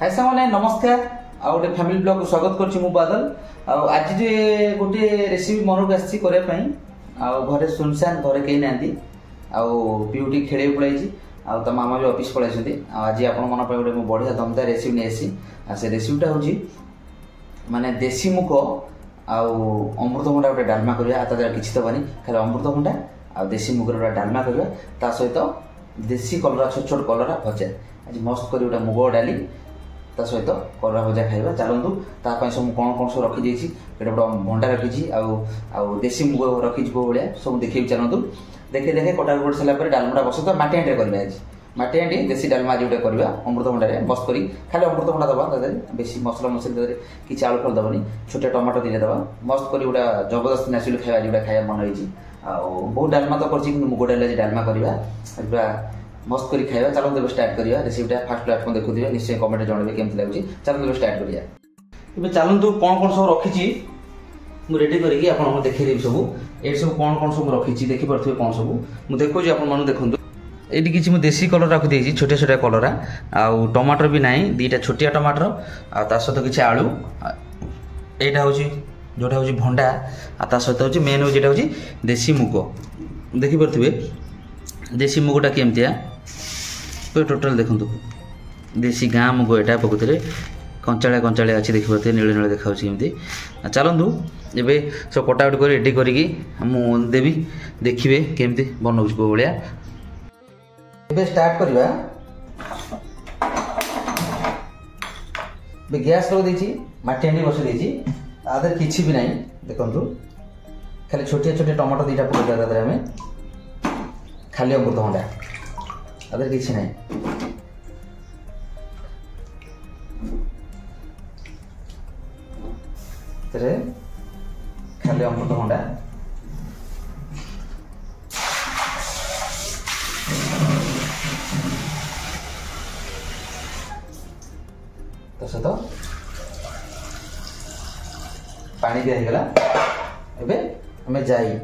हाय सामने नमस्कार आउटे family blog को स्वागत करछि मु बादल आज जे गोटे रेसिपी मन को आसी करे पई घरे सुनसान घरे कहीं नांती ब्यूटी खेले पड़ाई तो मामा भी ऑफिस पड़ाई आज आपण मन गोटे बढ़िया दमदार रेसिपी नहीं आसी से रेसिपीटा हूँ माने देसी मुग अमृतभंडा गोटे डालमा करवा किसी दबानी खाली अमृतभंडा आ देसी मुगर गोटे डालमा करवा ता सहित देसी कलरा छोट छोट कलरा भजा आज मस्त कर गोटे मुग डाली ता सहित कलरा भजा खाइबा चलतु तापाई सब कौन कौन सब रखी देछि गोटे बड़ भंडा रखी देसी मुग रखी भाया सब देखिए चलतु देखे देखे कटा कट सारा डालमाटा बस तो माटी हांडी करवा आज माटी हांडी देसी डालमा आज गोटे करवा अमृतभंडा बस करी खाली अमृतभंडा दबा बेसी मसला मसली किसी आलू फल दबनी छोटे टमाटो दिले दबा मस्त कर गोटा जबरदस्त नेचुरल खाଇବା जोटा खाଇବା मन होइछि बहुत डालमा तो करछि मुग डाल डालमा करवा पूरा मस्त करी खाଇବା चलो स्टार्ट करिया रेसिपीटा फास्ट प्लेटफॉर्म देखुथिबे निश्चय कमेंट जणाबे केमति लागुछि चलो स्टार्ट करिया इबे चलंतु कोन कोन सब रखिछि मु रेडी करिकि आपन देखि देबि सब ए सब कोन सब रखिछि देखि परथिबे कोन सब मु देखो जे आपन मानु देखंतु एटी किछि मु देसी कलर रखि देछि छोटे छोटे कलरा आ टमाटर भी नाही दीटा छोटिया टमाटर आ ता सहित किछि आलू एटा होछि जोटा होछि भंडा आ ता सहित होछि मेन होछि जेटा होछि देसी मुग देखि परथिबे देसी मुगटा केमतिया तो टोटल देखंतु देसी गाँ मुग एटा पकुतरे कंचाळिया कंचाळिया अच्छी देखि परथिबे नीळ नीळ देखाउछि एमति चलंतु एबे सब कटाउट कर रेडी करिकि मु देबी देखिबे केमति बनौछि को भलिया एबे स्टार्ट करबा बे गैस लगा देछि माटी हांडी बस देछि आदर किछि भी नाही देखंतु खाली छोटे छोटे टमाटो दीटा पका दादर हमें खाली अमृतभंडा आदर किछि नाही तेरे खाली अमृतभंडा तो सहित पानी दिया गला एबे हमें जाई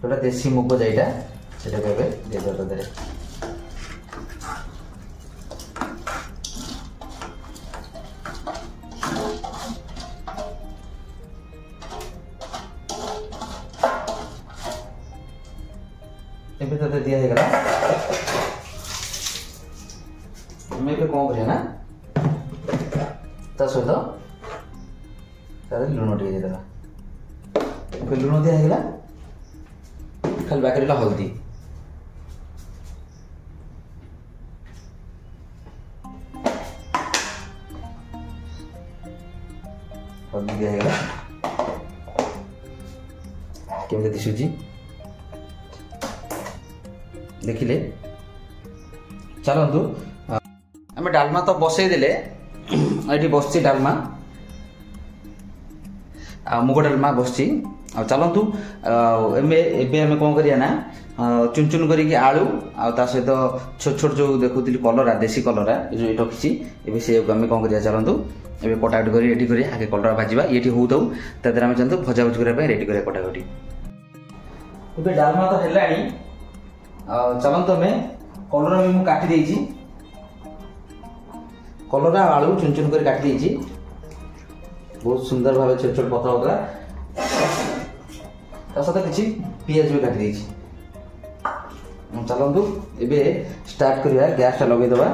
जोटा देसी मुग जाईटा सेटा एबे दे दो दरे एबे तो दिया गला हमें पे कौन करे ना ता सहित तारे लुण टे देदेबा लुण दिया गला खाली बाकी हल्दी हल्दी दिया गला केमते दिशुची देखिले चलतु आम डालमा तो बसई देले ये बस डालमा मुग डालमा बस चलतु एबे आम कौन करिया ना चुन चुन करिक आलू आ सहित छोट छोट जो देखुली कलरा देसी कलरा जो ये रखी एबे से आम कौन करिया चलतु एबे कटाकट कर रेडी करिया आगे कलरा भाजवा ये हो थाउ तादर आम चलतु भजा भुज करबा रेडी करिया कटाकटी एबे डालमा तो हेलानी चलतु आम कलरा भी मु काटी देछि कलरा आलू चुन चुन कर काटी देछि बहुत सुंदर भाव छोट छोट पतला पतला सहित किसी पियाज भी काटी देछि चलतु एबे स्टार्ट करिया गैस टा लगे दबा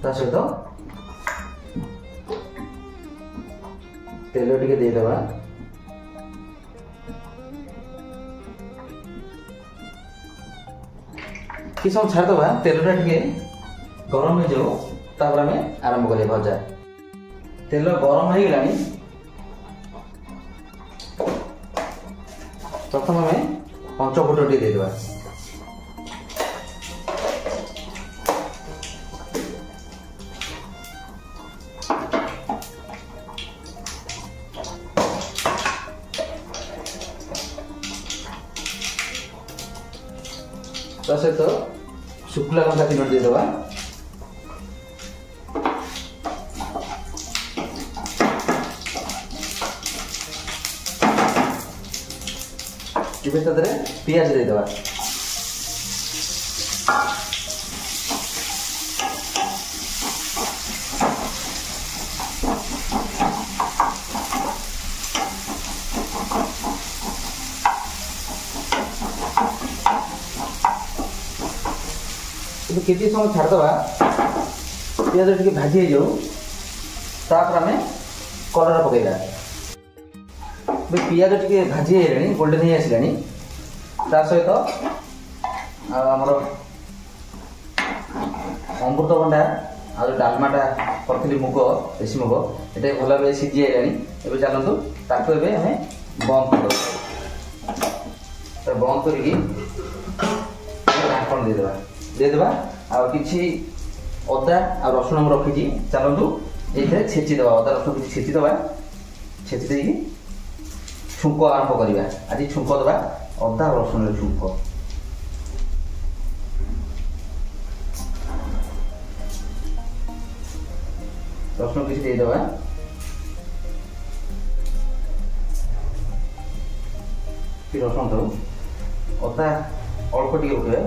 ता सहित तेल टिके दे दबा कि सब छाड़ दबा तेलटा टिके गरम हो जाओ तापर हमें आरंभ करिया भजा तेल गरम हो गलानी प्रथम हमें पंचफुटन टी देदेबा ता सहित शुक्ला लंका 3 देदेबा पियाज दे देवा किसी समय छाड़दे पिज टे भाजी हो जाऊ तापर आम कलर पकईवा पिज टे भाजी है गोल्डन हो आसला सहित आमर अमृतभंडा आ डालमाटा करी मुग देशी मुग ये भल भाव सीझी आए चलतु ताकू आम बंद कर बंद करके ढाकण देदेबा आ किसी अदा आ रसुण रखी चलतु ये छेचीदे अदा रसुण किसी छेचीदे छेची दे छुंक आरंभ करवा आज छुंक दबा अदा रसुण छुंक रसुण किसी देदेबा रसुण दो अदा अल्प टे पकड़ा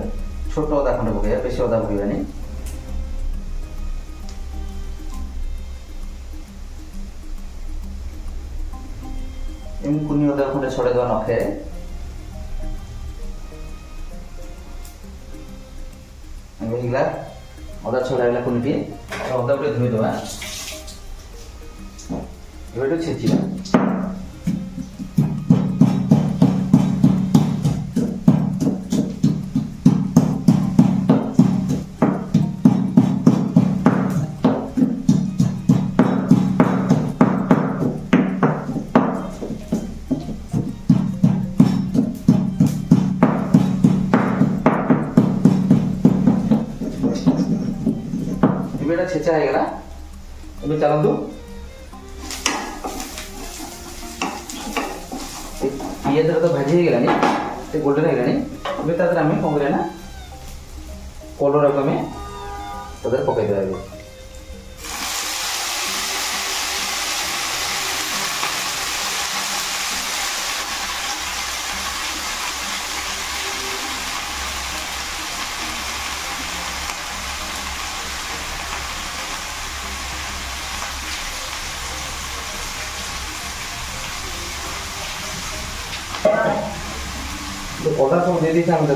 छोट अदा खंडे पकड़ा बेस अदा पकड़ानी कुनी अदा खंडे छड़े देवा नखे अदा छड़ा कुनी अदा गोटे धोईदे छेचा छेचा होगा ए चलतु पिज तो भाजी हो गलानी गोल्डन हो गलानी आम कौन करें कलर को आम पकईदे अदा सब दे दी आम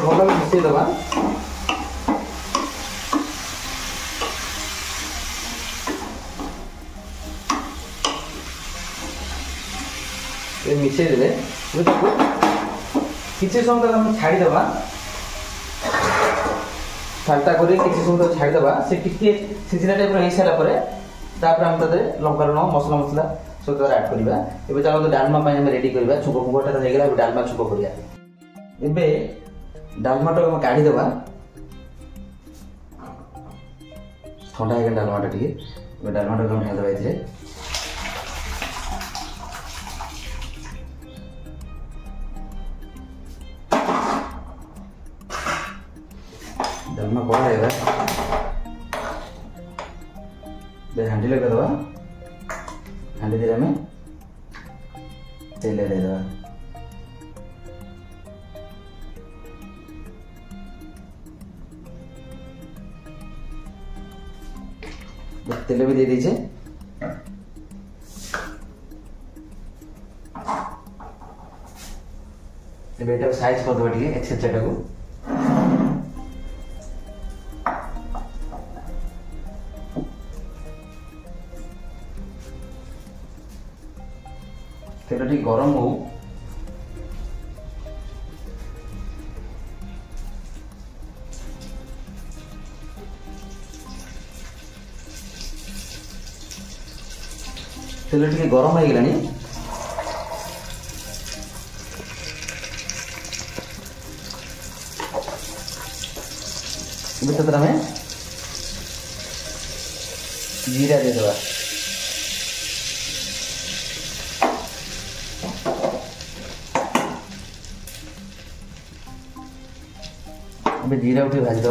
भल मिसईदबा मिसईदे किसी समय तक छाड़ीदे ठाटा कर किसी समय छाड़ीदे से सीझला टाइप हो सारापर आम लंका लुण मसला मसला सब ऐड करवा ए चलो डालमा रेडी करवा छुक फुकटा होगा डालमा छुक करा ए डालमाटा काढ़ीदे ठंडा हो डालमाटा टे डालमाटा ढालदे ये डालमा बड़ा है हांडी लगेदबा हांडी दे आम तेल देदेबा तेल भी दे दीजिए बेटा साइज कर दो टे छेचा को तेल टी गरम हो तेल टी गरम हो गलानी आम जीरा देदेबा जीरा उठे भाजदे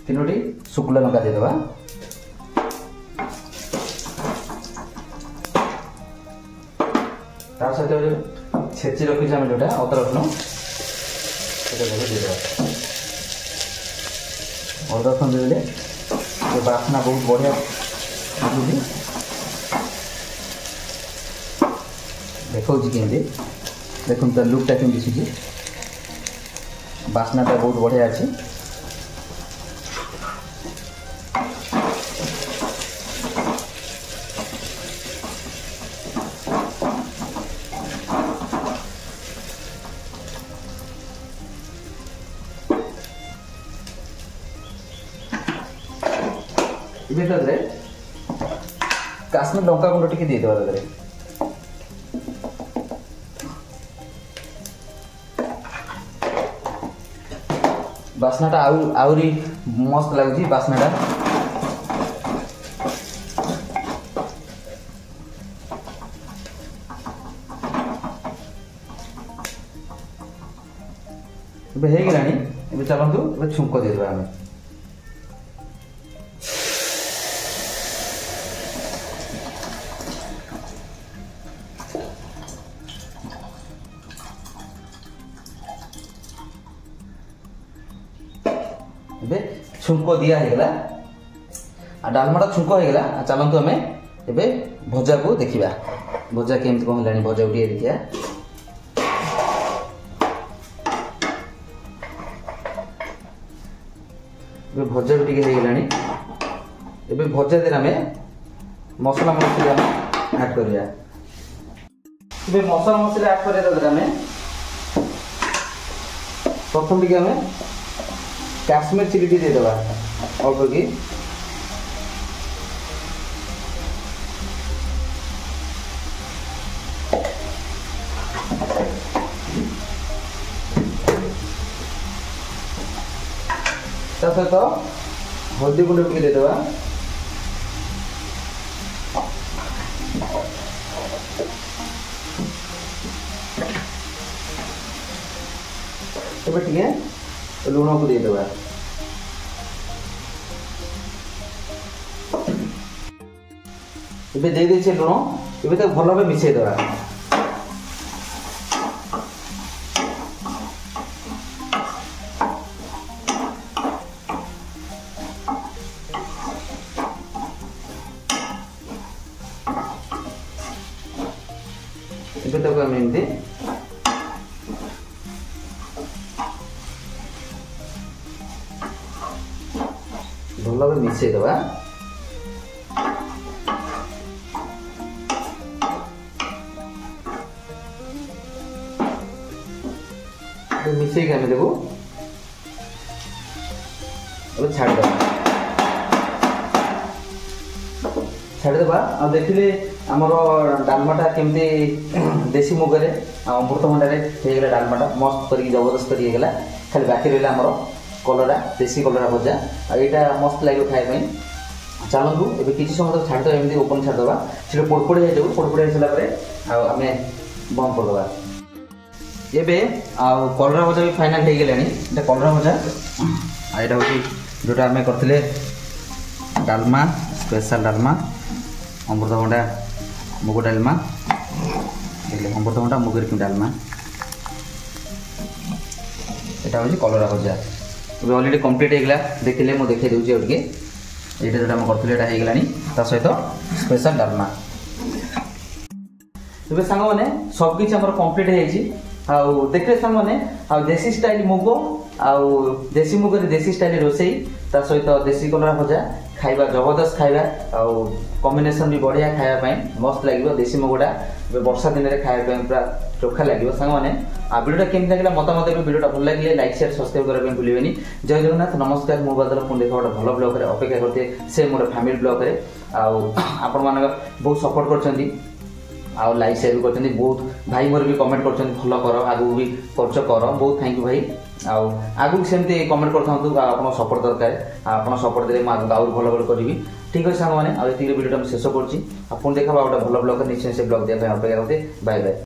तीनोटी शुक्ला लंका देदेबा सहित छेची रखी जोटा अदा रसुण अदा रसुण देदेले बास्ना बहुत बढ़िया देखा केमती देखो तार लुकटा केमती दिशुची बास्नाटा बहुत बढ़िया अच्छी काश्मीर लंका गुंड टी दे देवा बास्नाटा आउरी मस्त लगुच बास्नाटा हो चलतु छुंक देदेवा आम छुंक दिया है डालमाटा छुंक होगा चलतु आम ए भजा को देखा भजा केमती कौन है भजा उठे देखिए भजा भी होगा ए भजा दिन आम मसला मसली आड कर मसला मसली आड कर प्रथम टी आम काश्मीर चिली टी देदेवा अल्प कि सहित हल्दी गुंड टी देदेवा लुण को देदेवा दे दे लुण ए भल भाव मिसई देवा एमती भल भाव मिसई देवा मिसई आम देखो छाड़देवा आ देखिले आमर डालमाटा केमती देसी मुगरे अमृतभंडारे होगा डालमाटा मस्त कर जबरदस्त करगला खाली बाकी रहा आमर कलरा देसी कलरा भजा यहाँ मस्त लगे खायापी चलतु ए कि समय छाड़द एमती ओपन छाड़देवा से पोड़पोड़ी हो पोड़पोड़ी हो सारा आम बंद करदे एबे कलरा भजा भी फाइनाल हो गला कलरा भजा यहाँ हूँ जोटा आम करते डालमा स्पेशल डालमा अमृतभंडा मुग डालमा अमृतभंडा मुगर डालमा यहाँ हूँ कलरा भजा अब अलरेडी कंप्लीट होगा देखिले मुझे देखे दूसरी और ये जो करते होगा सहित स्पेशल डालमा तेज सांग मैंने सबकि कंप्लीट हो देखिए सांग मैंने देसी स्टाइल मुग देसी मुग देसी स्टाइल रोसई सहित देसी कलरा भजा खाइबा जबरदस्त खाइबा कॉम्बिनेशन भी बढ़िया खायापी मस्त लगे देसी मुगटा वर्षा दिन में खायापी पूरा चोखा लगे सांग मैंने वीडियो केमती लगे मतामत वीडियो भल लगे लाइक शेयर सब्सक्राइब करने भूलें जय जगन्नाथ नमस्कार मु बादल पुणी देखा गोटे भल ब्लॉग अपेक्षा करते से मोर फैमिली ब्लॉग आपण मान बहुत सपोर्ट कर लाइक शेयर भी कर बहुत भाई मोर भी कमेंट कर भल कर आगू भी कर बहुत थैंक यू भाई आगू सेमती कमेंट कर सपोर्ट दरकार आप सपोर्ट दे आगे भल भल करी ठीक अच्छे सांग मैंने वीडियो शेष कर देखा गोटे भल ब्लॉग निश्चय से ब्लॉग देखापी अपेक्षा करते बाय बाय।